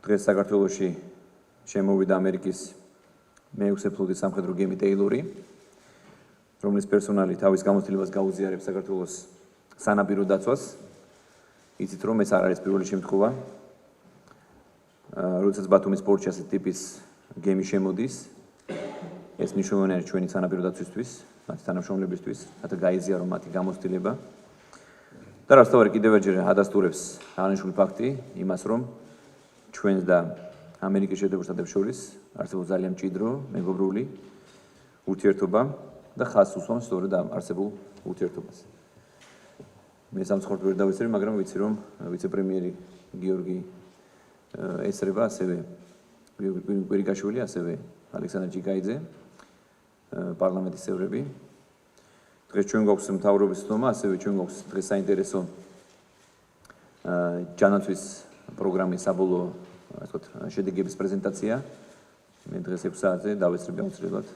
დღეს საქართველოში შემოვიდა ამერიკის მეექვსე ფლოტის სამხედრო გემი ტეილორი, რომლის პერსონალი თავის გამოცდილებას გაუზიარებს საქართველოს სანაპირო დაცვას. იცით რომ ეს არ არის პირველი შემთხვევა, როდესაც ბათუმის პორტში ასეთი ტიპის გემი შემოდის. ეს მნიშვნელოვანია ჩვენი სანაპირო დაცვისთვის, მათი თანამშრომლებისთვის, რათა გაიზიარონ მათი გამოცდილება. და რაც თავარი კიდევ ერთხელ ადასტურებს აღნიშნული ფაქტი იმას, რომ ჩვენს და ამერიკის შეერთებულ შტატებს შორის არსებობს ძალიან მჭიდრო მეგობრული ურთიერთობა და ხაზს უსვამს სწორედ ამ არსებულ ურთიერთობას. მე სამწუხაროდ ვერ დავეცერი, მაგრამ ვიცი რომ ვიცე-პრემიერი გიორგი ესრება, ასევე კვირიკაშვილი, ასევე ალექსანდრე ჯიკაიძე, პარლამენტის წევრები. დღეს ჩვენ გვაქვს მთავრობის ცნობა, ასევე ჩვენ გვაქვს დღეს საინტერესო ჯანაცვის პროგრამის საბოლოო შედეგების პრეზენტაცია. მე დღეს 6 საათზე დავესწრები აუცილებლად